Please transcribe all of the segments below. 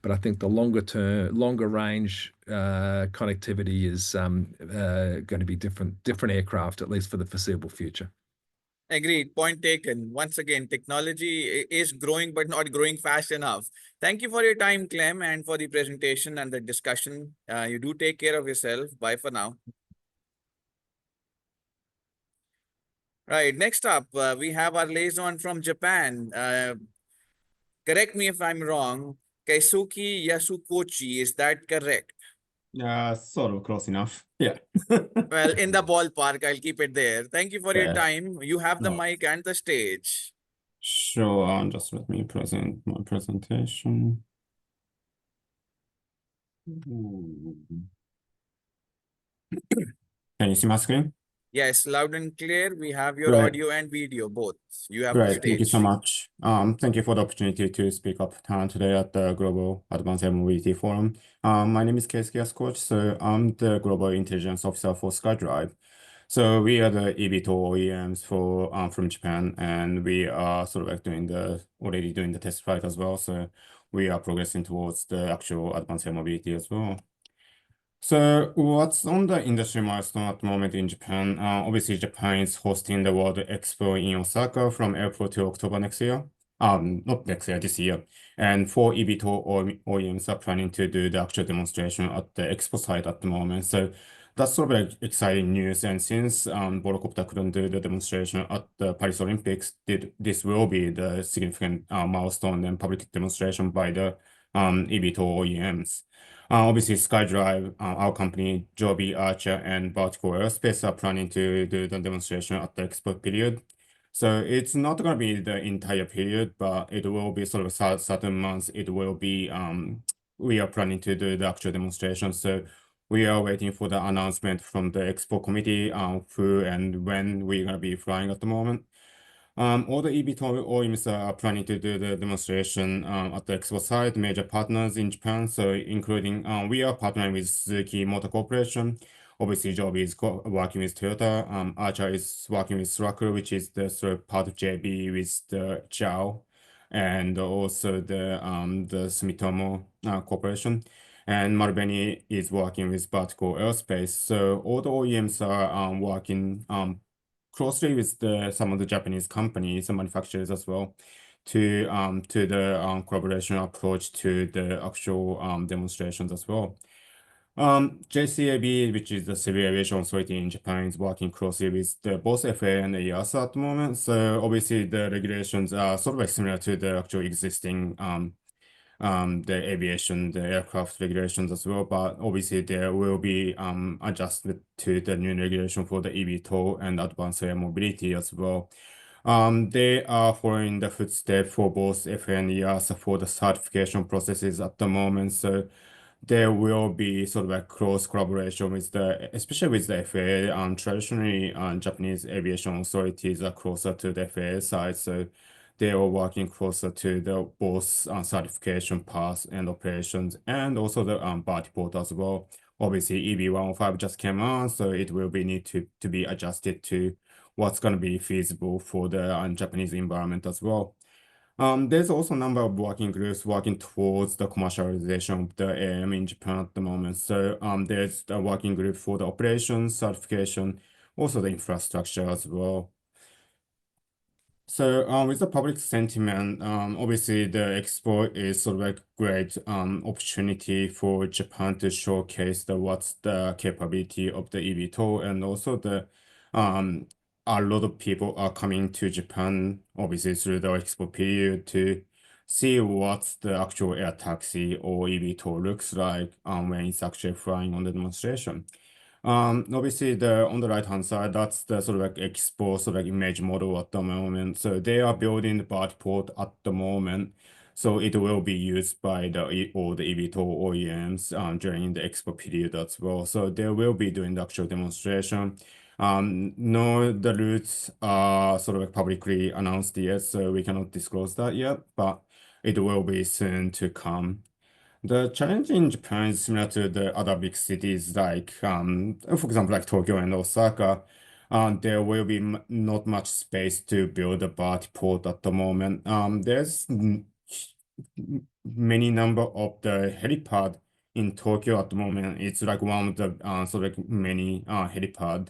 But I think the longer range connectivity is going to be different aircraft, at least for the foreseeable future. Agreed. Point taken. Once again, technology is growing, but not growing fast enough. Thank you for your time, Clem, and for the presentation and the discussion. You do take care of yourself. Bye for now. Right. Next up, we have our liaison from Japan. Correct me if I'm wrong. Keisuke Yasukochi. Is that correct? Sort of close enough. Yeah. Well, in the ballpark, I'll keep it there. Thank you for your Yeah. time. You have the No. mic and the stage. Sure, just let me present my presentation. Can you see my screen? Yes, loud and clear. We have your Great. audio and video both. You have the Great, thank you so stage. much. Thank you for the opportunity to speak up today at the Global Advanced Air Mobility Forum. My name is Keisuke Yasukochi, so I'm the Global Intelligence Officer for SkyDrive. So we are the eVTOL OEMs from Japan, and we are sort of like already doing the test flight as well. So we are progressing towards the actual advanced air mobility as well. So what's on the industry milestone at the moment in Japan? Obviously, Japan is hosting the World Expo in Osaka from April to October next year. Not next year, this year. And four eVTOL OEMs are planning to do the actual demonstration at the expo site at the moment. So that's sort of like exciting news. And since Volocopter couldn't do the demonstration at the Paris Olympics, this will be the significant milestone and public demonstration by the eVTOL OEMs. Obviously, SkyDrive, our company, Joby, Archer, and Vertical Aerospace are planning to do the demonstration at the expo period. So it's not going to be the entire period, but it will be sort of certain months. It will be, we are planning to do the actual demonstration. So we are waiting for the announcement from the expo committee, who and when we're going to be flying at the moment. All the eVTOL OEMs are planning to do the demonstration at the expo site, major partners in Japan. So including, we are partnering with Suzuki Motor Corporation. Obviously, Joby is working with Toyota. Archer is working with Slacker, which is the sort of part of JB with the JAL, and also the Sumitomo Corporation. And Marubeni is working with Vertical Aerospace. So all the OEMs are working closely with some of the Japanese companies and manufacturers as well to the collaboration approach to the actual demonstrations as well. JCAB, which is the Civil Aviation Authority in Japan, is working closely with both FAA and EASA at the moment. So obviously the regulations are sort of like similar to the actual existing the aviation, the aircraft regulations as well, but obviously there will be adjustment to the new regulation for the eVTOL and advanced air mobility as well. They are following the footsteps for both FAA and EASA for the certification processes at the moment. So there will be sort of a close collaboration with especially with the FAA. Traditionally, Japanese aviation authorities are closer to the FAA side, so they are working closer to the both certification paths and operations, and also the vertiport as well. Obviously, EB105 just came out, so it will be need to be adjusted to what's going to be feasible for the Japanese environment as well. There's also a number of working groups working towards the commercialization of the AAM in Japan at the moment. So there's a working group for the operations, certification, also the infrastructure as well. So with the public sentiment, obviously the expo is sort of like great opportunity for Japan to showcase what's the capability of the eVTOL, and also a lot of people are coming to Japan, obviously through the expo period, to see what the actual air taxi or eVTOL looks like when it's actually flying on the demonstration. Obviously on the right-hand side, that's the sort of like expo sort of like image model at the moment. So they are building the vertiport at the moment. So it will be used by all the eVTOL OEMs during the expo period as well. So they will be doing the actual demonstration. No, the routes are sort of like publicly announced yet, so we cannot disclose that yet, but it will be soon to come. The challenge in Japan is similar to the other big cities, like, for example, like Tokyo and Osaka. There will be not much space to build a vertiport at the moment. There's many number of the helipad in Tokyo at the moment. It's like one of the sort of like many helipad.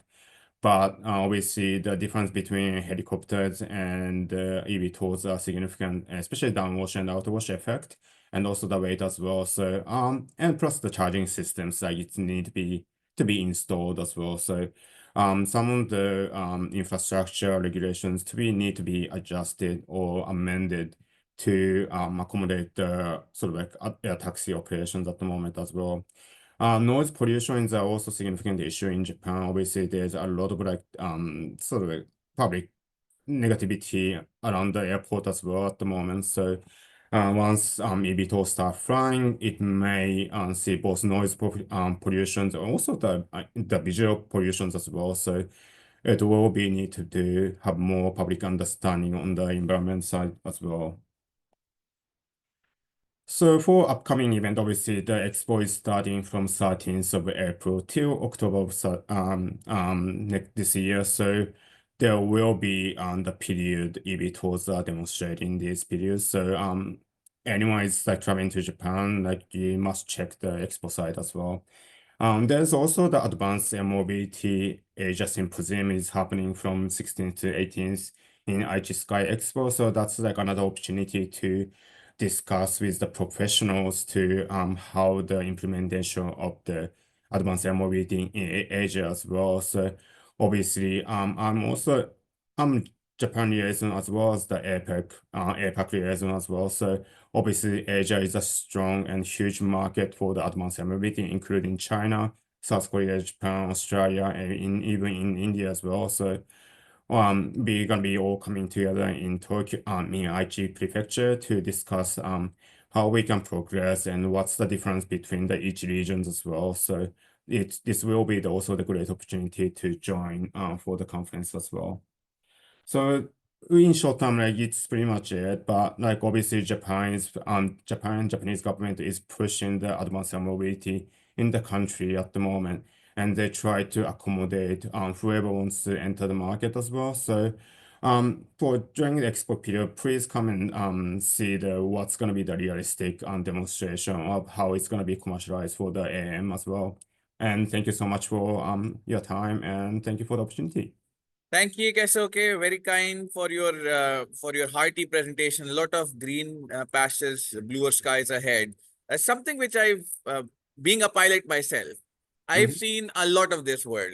But obviously, the difference between helicopters and eVTOLs are significant, especially downwash and outwash effect, and also the weight as well. So, and plus the charging systems, like it need to be installed as well. So, some of the infrastructure regulations need to be adjusted or amended to accommodate the sort of like air taxi operations at the moment as well. Noise pollution is also a significant issue in Japan. Obviously, there's a lot of like sort of like public negativity around the airport as well at the moment. So once eVTOL start flying, it may see both noise pollutions and also the visual pollutions as well. So it will be need to have more public understanding on the environment side as well. So for upcoming event, obviously the expo is starting from 13th of April till October of this year. So there will be the period eVTOLs are demonstrating these videos. So anyone is like traveling to Japan, like you must check the expo site as well. There's also the Advanced Air Mobility Asia Symposium is happening from 16th to 18th in Aichi Sky Expo. So that's like another opportunity to discuss with the professionals to how the implementation of the advanced air mobility in Asia as well. So obviously, I'm Japan liaison as well as the APAC liaison as well. So obviously, Asia is a strong and huge market for the advanced air mobility, including China, South Korea, Japan, Australia, and even in India as well. So we're gonna be all coming together in Tokyo, in Aichi Prefecture to discuss how we can progress and what's the difference between the each regions as well. So this will be also the great opportunity to join for the conference as well. So in short term, like it's pretty much it. But like obviously Japanese government is pushing the advanced air mobility in the country at the moment, and they try to accommodate whoever wants to enter the market as well. So for during the expo period, please come and see what's gonna be the realistic demonstration of how it's gonna be commercialized for the AAM as well. And thank you so much for your time, and thank you for the opportunity. Thank you, Keisuke. Very kind for your hearty presentation. A lot of green pastures, bluer skies ahead. That's something which being a pilot myself, I've seen a lot of this world.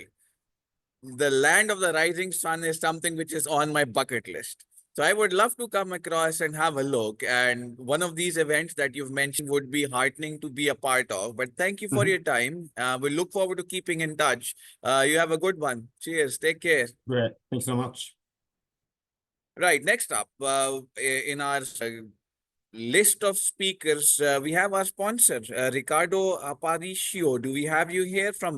The land of the rising sun is something which is on my bucket list. So I would love to come across and have a look. And one of these events that you've mentioned would be heartening to be a part of. But thank you for your time. We look forward to keeping in touch. You have a good one. Cheers. Take care. Great. Thanks so much. Right. Next up, in our list of speakers, we have our sponsor, Ricardo Aparicio. Do we have you here from